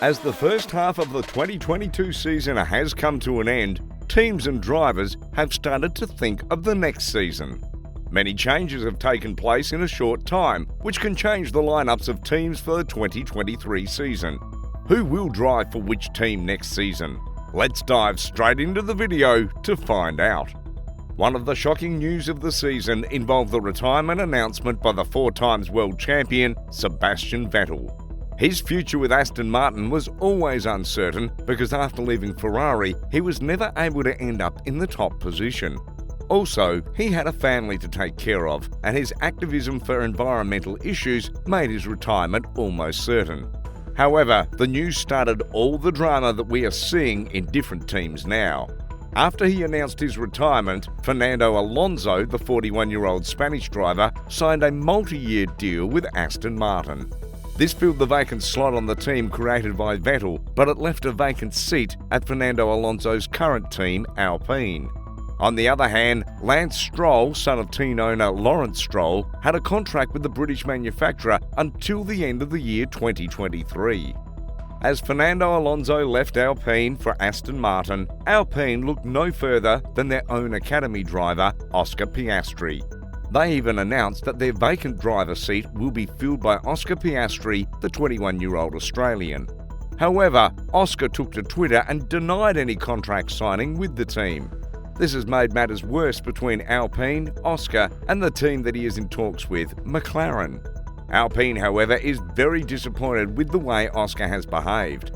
As the first half of the 2022 season has come to an end, teams and drivers have started to think of the next season. Many changes have taken place in a short time, which can change the lineups of teams for the 2023 season. Who will drive for which team next season? Let's dive straight into the video to find out. One of the shocking news of the season involved the retirement announcement by the 4-time world champion Sebastian Vettel. His future with Aston Martin was always uncertain because after leaving Ferrari, he was never able to end up in the top position. Also, he had a family to take care of, and his activism for environmental issues made his retirement almost certain. However, the news started all the drama that we are seeing in different teams now. After he announced his retirement, Fernando Alonso, the 41-year-old Spanish driver, signed a multi-year deal with Aston Martin. This filled the vacant slot on the team created by Vettel, but it left a vacant seat at Fernando Alonso's current team, Alpine. On the other hand, Lance Stroll, son of team owner Lawrence Stroll, had a contract with the British manufacturer until the end of the year 2023. As Fernando Alonso left Alpine for Aston Martin, Alpine looked no further than their own academy driver, Oscar Piastri. They even announced that their vacant driver seat will be filled by Oscar Piastri, the 21-year-old Australian. However, Oscar took to Twitter and denied any contract signing with the team. This has made matters worse between Alpine, Oscar, and the team that he is in talks with, McLaren. Alpine, however, is very disappointed with the way Oscar has behaved.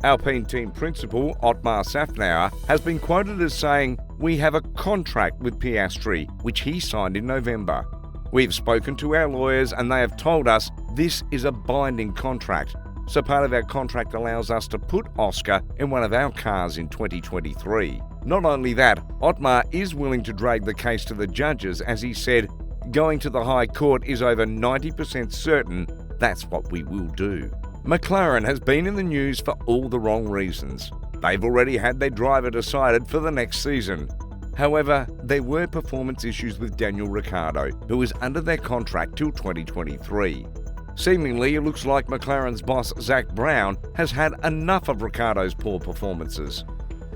Alpine team principal Otmar Szafnauer has been quoted as saying, "We have a contract with Piastri, which he signed in November. We've spoken to our lawyers and they have told us this is a binding contract. So part of our contract allows us to put Oscar in one of our cars in 2023. Not only that, Otmar is willing to drag the case to the judges as he said, going to the High Court is over 90% certain that's what we will do." McLaren has been in the news for all the wrong reasons. They've already had their driver decided for the next season. However, there were performance issues with Daniel Ricciardo, who is under their contract till 2023. Seemingly, it looks like McLaren's boss Zak Brown has had enough of Ricciardo's poor performances.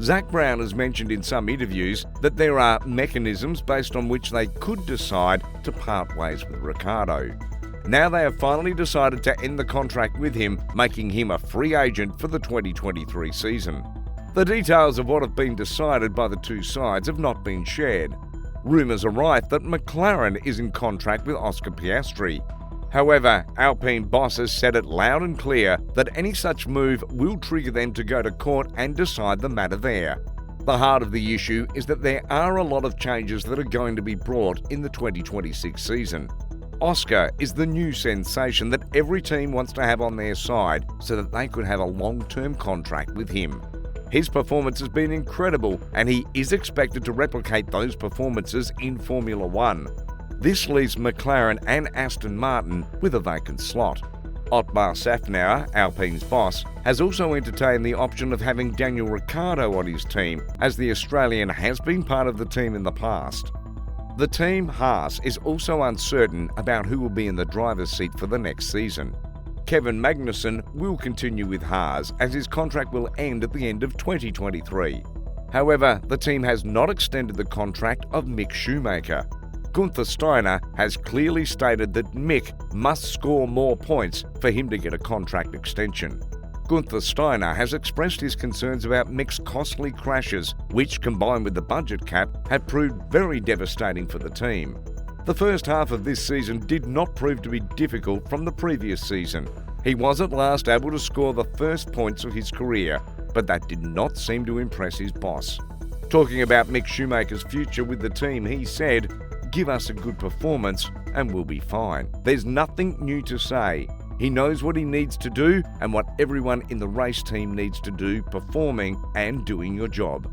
Zak Brown has mentioned in some interviews that there are mechanisms based on which they could decide to part ways with Ricciardo. Now they have finally decided to end the contract with him, making him a free agent for the 2023 season. The details of what have been decided by the two sides have not been shared. Rumours are rife that McLaren is in contract with Oscar Piastri. However, Alpine bosses said it loud and clear that any such move will trigger them to go to court and decide the matter there. The heart of the issue is that there are a lot of changes that are going to be brought in the 2026 season. Oscar is the new sensation that every team wants to have on their side so that they could have a long-term contract with him. His performance has been incredible and he is expected to replicate those performances in Formula One. This leaves McLaren and Aston Martin with a vacant slot. Otmar Szafnauer, Alpine's boss, has also entertained the option of having Daniel Ricciardo on his team, as the Australian has been part of the team in the past. The team, Haas, is also uncertain about who will be in the driver's seat for the next season. Kevin Magnussen will continue with Haas as his contract will end at the end of 2023. However, the team has not extended the contract of Mick Schumacher. Gunther Steiner has clearly stated that Mick must score more points for him to get a contract extension. Gunther Steiner has expressed his concerns about Mick's costly crashes, which, combined with the budget cap, have proved very devastating for the team. The first half of this season did not prove to be difficult from the previous season. He was at last able to score the first points of his career, but that did not seem to impress his boss. Talking about Mick Schumacher's future with the team, he said, "Give us a good performance and we'll be fine. There's nothing new to say. He knows what he needs to do and what everyone in the race team needs to do, performing and doing your job."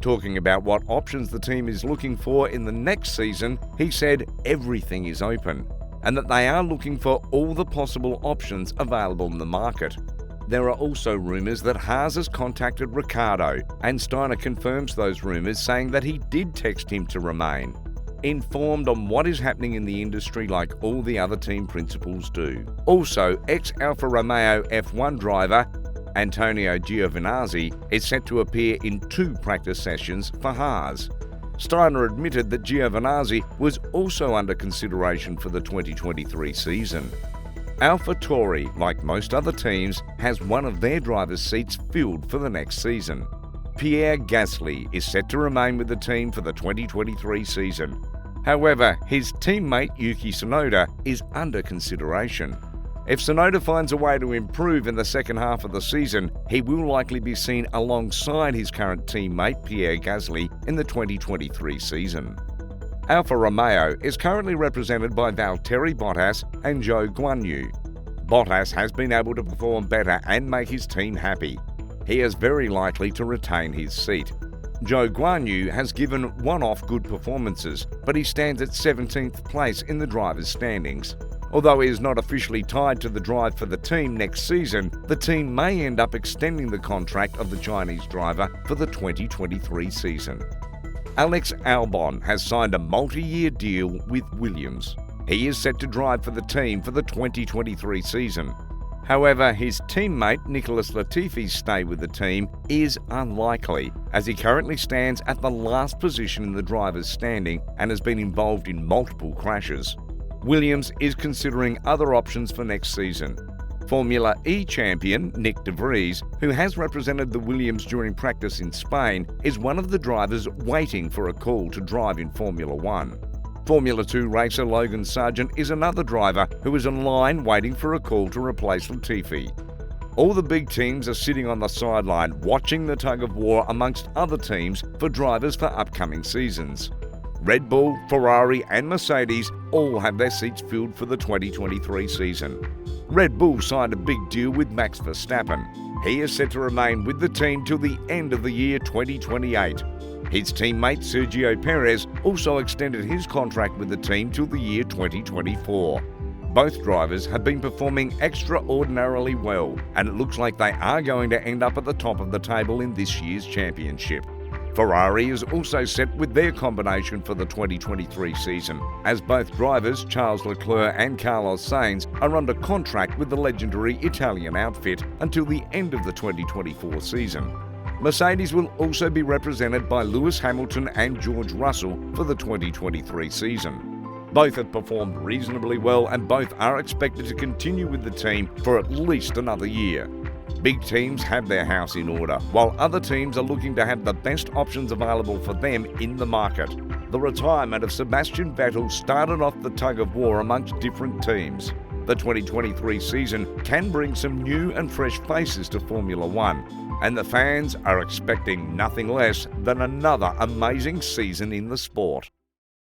Talking about what options the team is looking for in the next season, he said everything is open and that they are looking for all the possible options available in the market. There are also rumours that Haas has contacted Ricciardo, and Steiner confirms those rumours, saying that he did text him to remain. informed on what is happening in the industry like all the other team principals do. Also, ex-Alfa Romeo F1 driver Antonio Giovinazzi is set to appear in 2 practice sessions for Haas. Steiner admitted that Giovinazzi was also under consideration for the 2023 season. AlphaTauri, like most other teams, has one of their drivers' seats filled for the next season. Pierre Gasly is set to remain with the team for the 2023 season. However, his teammate Yuki Tsunoda is under consideration. If Tsunoda finds a way to improve in the second half of the season, he will likely be seen alongside his current teammate Pierre Gasly in the 2023 season. Alfa Romeo is currently represented by Valtteri Bottas and Zhou Guanyu. Bottas has been able to perform better and make his team happy. He is very likely to retain his seat. Zhou Guanyu has given one-off good performances, but he stands at 17th place in the drivers' standings. Although he is not officially tied to the drive for the team next season, the team may end up extending the contract of the Chinese driver for the 2023 season. Alex Albon has signed a multi-year deal with Williams. He is set to drive for the team for the 2023 season. However, his teammate Nicholas Latifi's stay with the team is unlikely, as he currently stands at the last position in the drivers' standing and has been involved in multiple crashes. Williams is considering other options for next season. Formula E champion Nick de Vries, who has represented the Williams during practice in Spain, is one of the drivers waiting for a call to drive in Formula 1. Formula 2 racer Logan Sargent is another driver who is in line waiting for a call to replace Latifi. All the big teams are sitting on the sideline watching the tug-of-war amongst other teams for drivers for upcoming seasons. Red Bull, Ferrari and Mercedes all have their seats filled for the 2023 season. Red Bull signed a big deal with Max Verstappen. He is set to remain with the team till the end of the year 2028. His teammate Sergio Perez also extended his contract with the team till the year 2024. Both drivers have been performing extraordinarily well, and it looks like they are going to end up at the top of the table in this year's championship. Ferrari is also set with their combination for the 2023 season, as both drivers Charles Leclerc and Carlos Sainz are under contract with the legendary Italian outfit until the end of the 2024 season. Mercedes will also be represented by Lewis Hamilton and George Russell for the 2023 season. Both have performed reasonably well and both are expected to continue with the team for at least another year. Big teams have their house in order, while other teams are looking to have the best options available for them in the market. The retirement of Sebastian Vettel started off the tug-of-war amongst different teams. The 2023 season can bring some new and fresh faces to Formula 1, and the fans are expecting nothing less than another amazing season in the sport.